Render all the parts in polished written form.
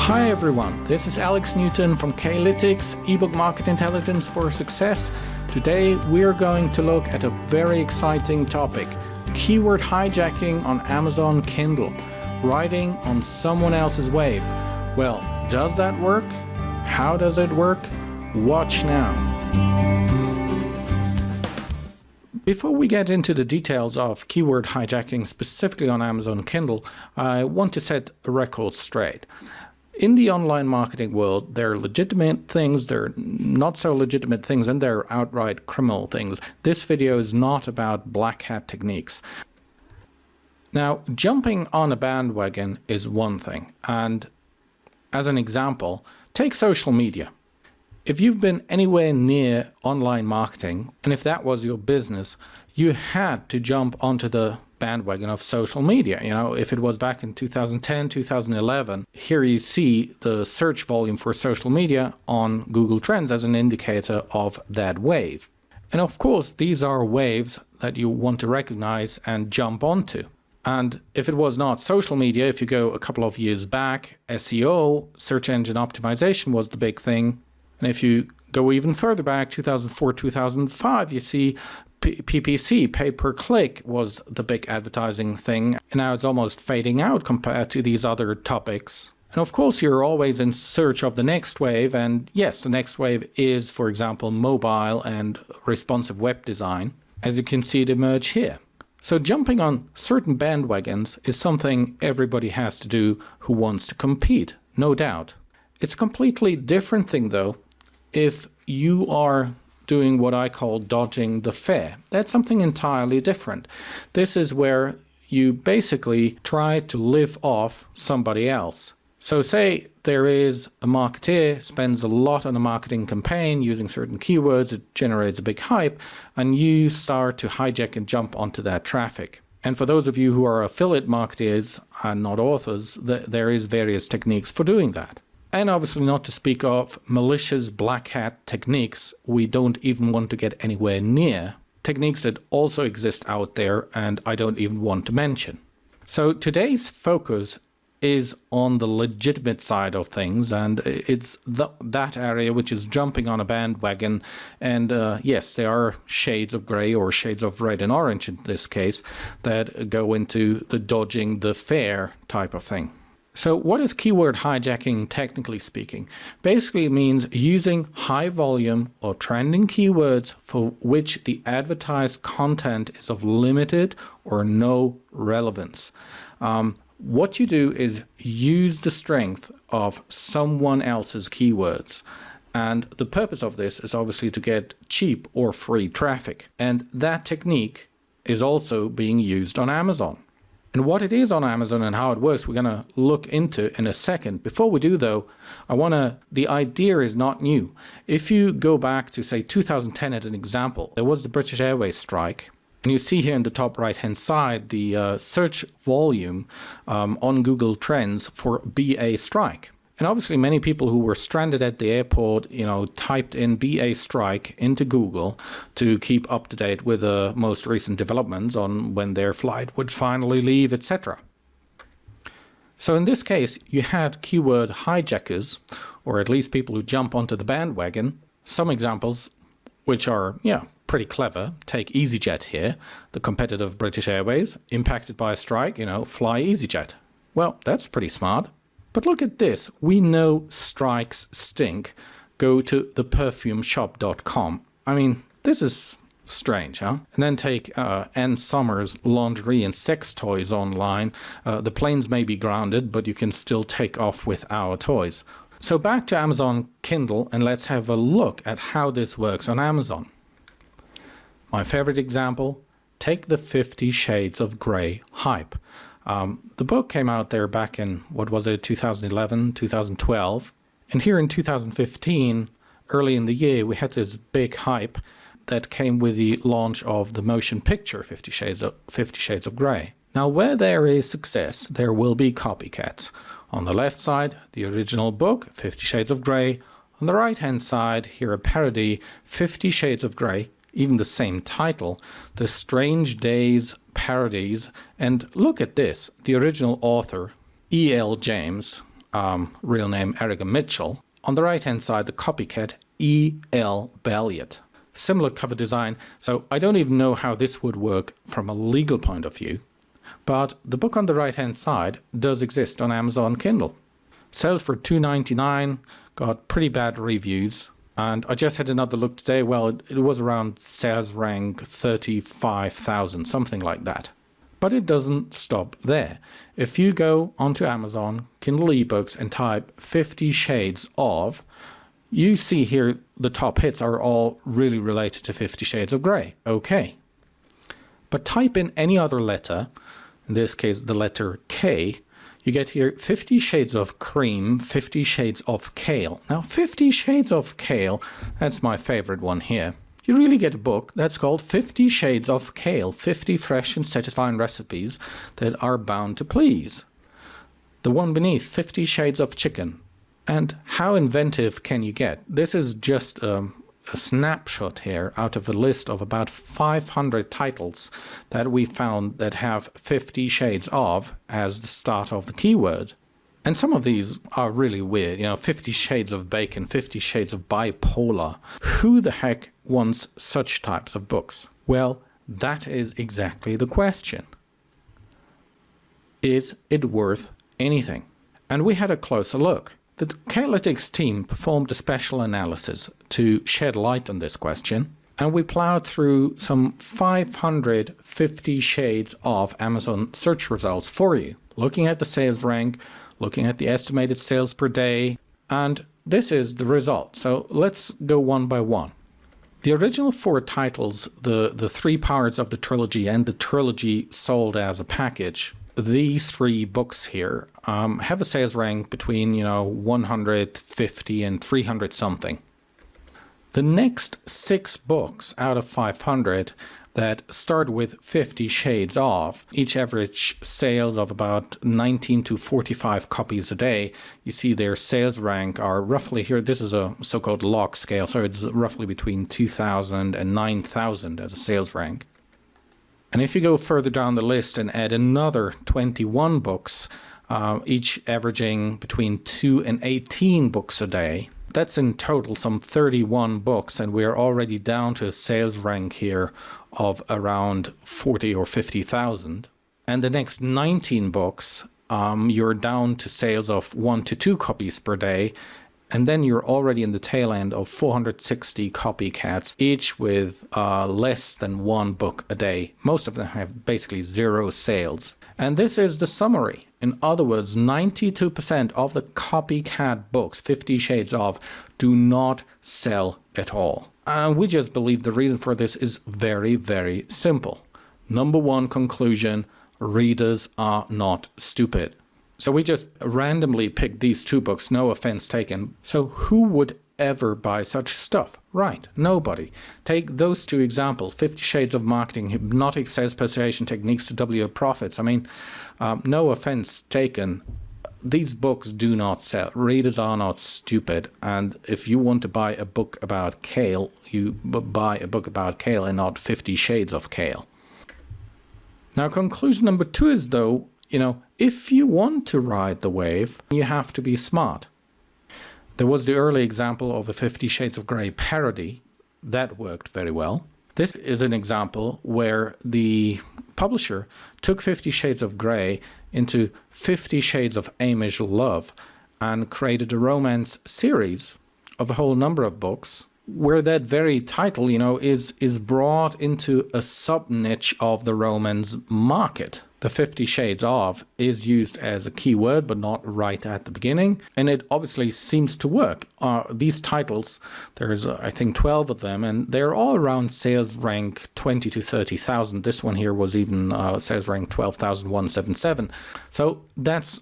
Hi everyone, this is Alex Newton from K-lytics, ebook market intelligence for success. Today we're going to look at a very exciting topic, keyword hijacking on Amazon Kindle, riding on someone else's wave. Well, does that work? How does it work? Watch now. Before we get into the details of keyword hijacking specifically on Amazon Kindle, I want to set a record straight. In the online marketing world, there are legitimate things, there are not so legitimate things, and there are outright criminal things. This video is not about black hat techniques. Now, jumping on a bandwagon is one thing, and as an example, take social media. If you've been anywhere near online marketing, and if that was your business, you had to jump onto the bandwagon of social media. You know, if it was back in 2010, 2011, here you see the search volume for social media on Google Trends as an indicator of that wave. And of course, these are waves that you want to recognize and jump onto. And if it was not social media, if you go a couple of years back, SEO, search engine optimization was the big thing. And if you go even further back, 2004, 2005, you see PPC, pay per click, was the big advertising thing. And now it's almost fading out compared to these other topics. And of course, you're always in search of the next wave. And yes, the next wave is, for example, mobile and responsive web design, as you can see it emerge here. So jumping on certain bandwagons is something everybody has to do who wants to compete, no doubt. It's a completely different thing, though, if you are doing what I call dodging the fare. That's something entirely different. This is where you basically try to live off somebody else. So say there is a marketeer, spends a lot on a marketing campaign using certain keywords, it generates a big hype, and you start to hijack and jump onto that traffic. And for those of you who are affiliate marketeers and not authors, there is various techniques for doing that. And obviously not to speak of malicious black hat techniques we don't even want to get anywhere near. Techniques that also exist out there and I don't even want to mention. So today's focus is on the legitimate side of things, and it's that area which is jumping on a bandwagon. And yes, there are shades of gray or shades of red and orange in this case that go into the dodging the fare type of thing. So what is keyword hijacking technically speaking? Basically it means using high volume or trending keywords for which the advertised content is of limited or no relevance. What you do is use the strength of someone else's keywords. And the purpose of this is obviously to get cheap or free traffic. And that technique is also being used on Amazon. And what it is on Amazon and how it works, we're going to look into in a second. Before we do, though, the idea is not new. If you go back to, say, 2010 as an example, there was the British Airways strike. And you see here in the top right-hand side the search volume on Google Trends for BA strike. And obviously many people who were stranded at the airport, typed in BA strike into Google to keep up to date with the most recent developments on when their flight would finally leave, etc. So in this case, you had keyword hijackers, or at least people who jump onto the bandwagon. Some examples which are, pretty clever. Take EasyJet here, the competitive British Airways, impacted by a strike, fly EasyJet. Well, that's pretty smart. But look at this. We know strikes stink. Go to theperfumeshop.com. I mean, this is strange, huh? And then take Ann Summers lingerie and sex toys online. The planes may be grounded, but you can still take off with our toys. So back to Amazon Kindle, and let's have a look at how this works on Amazon. My favorite example, take the 50 Shades of Grey hype. The book came out there back in, 2011, 2012. And here in 2015, early in the year, we had this big hype that came with the launch of the motion picture 50 Shades of Grey. Now, where there is success, there will be copycats. On the left side, the original book, 50 Shades of Grey. On the right-hand side, here a parody, 50 Shades of Grey, even the same title, The Strange Days Parodies. And look at this, the original author, E.L. James, real name Erica Mitchell. On the right hand side, the copycat E.L. Balliet. Similar cover design, so I don't even know how this would work from a legal point of view. But the book on the right hand side does exist on Amazon Kindle. Sells for $2.99, got pretty bad reviews. And I just had another look today. Well, it was around sales rank 35,000, something like that. But it doesn't stop there. If you go onto Amazon, Kindle eBooks, and type 50 Shades of, you see here the top hits are all really related to 50 Shades of Grey. Okay. But type in any other letter, in this case the letter K, you get here 50 Shades of Cream, 50 Shades of Kale. Now 50 Shades of Kale, that's my favorite one here. You really get a book that's called 50 Shades of Kale, 50 fresh and satisfying recipes that are bound to please. The one beneath, 50 Shades of Chicken. And how inventive can you get? This is just a snapshot here out of a list of about 500 titles that we found that have 50 shades of as the start of the keyword. And some of these are really weird, 50 shades of bacon, 50 shades of bipolar. Who the heck wants such types of books? Well, that is exactly the question. Is it worth anything? And we had a closer look. The K-lytics team performed a special analysis to shed light on this question, and we plowed through some 550 shades of Amazon search results for you, looking at the sales rank, looking at the estimated sales per day, and this is the result. So let's go one by one. The original 4 titles, the 3 parts of the trilogy and the trilogy sold as a package, these 3 books here have a sales rank between 150 and 300 something. The next 6 books out of 500 that start with 50 shades of, each average sales of about 19 to 45 copies a day. You see their sales rank are roughly here. This is a so-called log scale, so it's roughly between 2,000 and 9,000 as a sales rank. And if you go further down the list and add another 21 books, each averaging between 2 and 18 books a day, that's in total some 31 books, and we're already down to a sales rank here of around 40 or 50,000. And the next 19 books, you're down to sales of 1 to 2 copies per day, and then you're already in the tail end of 460 copycats, each with less than 1 book a day. Most of them have basically 0 sales. And this is the summary. In other words, 92% of the copycat books, 50 Shades of, do not sell at all. And we just believe the reason for this is very, very simple. Number 1 conclusion, readers are not stupid. So we just randomly picked these 2 books, no offense taken. So who would ever buy such stuff? Right, nobody. Take those 2 examples, 50 Shades of Marketing, Hypnotic Sales Persuasion Techniques to Double Your Profits. I mean, no offense taken. These books do not sell. Readers are not stupid. And if you want to buy a book about kale, you buy a book about kale and not 50 Shades of Kale. Now, conclusion number 2 is, though, if you want to ride the wave, you have to be smart. There was the early example of a 50 Shades of Grey parody. That worked very well. This is an example where the publisher took 50 Shades of Grey into 50 Shades of Amish Love and created a romance series of a whole number of books where that very title, is brought into a sub-niche of the romance market. The 50 Shades of is used as a keyword, but not right at the beginning, and it obviously seems to work. These titles, there's I think 12 of them, and they're all around sales rank 20 to 30,000. This one here was even sales rank 12,177. So that's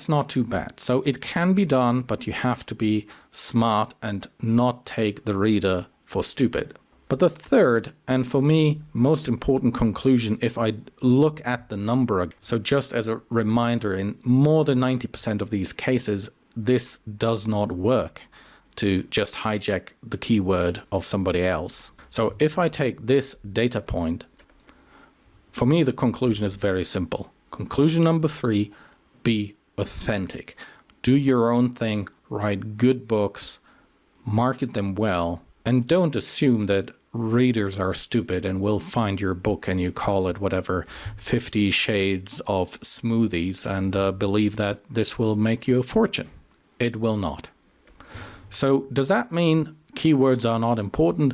not too bad. So it can be done, but you have to be smart and not take the reader for stupid. But the third, and for me, most important conclusion, if I look at the number, so just as a reminder, in more than 90% of these cases, this does not work to just hijack the keyword of somebody else. So if I take this data point, for me, the conclusion is very simple. Conclusion number 3, be authentic. do your own thing, write good books, market them well, and don't assume that readers are stupid and will find your book and you call it whatever 50 shades of smoothies and believe that this will make you a fortune. It will not. So does that mean keywords are not important?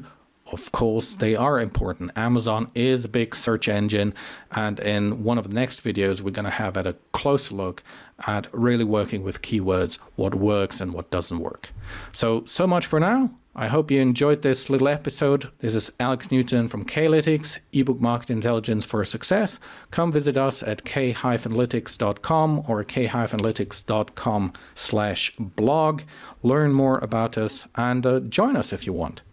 Of course, they are important. Amazon is a big search engine, and in one of the next videos, we're going to have a closer look at really working with keywords, what works and what doesn't work. So much for now. I hope you enjoyed this little episode. This is Alex Newton from K-lytics, ebook market intelligence for success. Come visit us at k-lytics.com or k-lytics.com/blog. Learn more about us and join us if you want.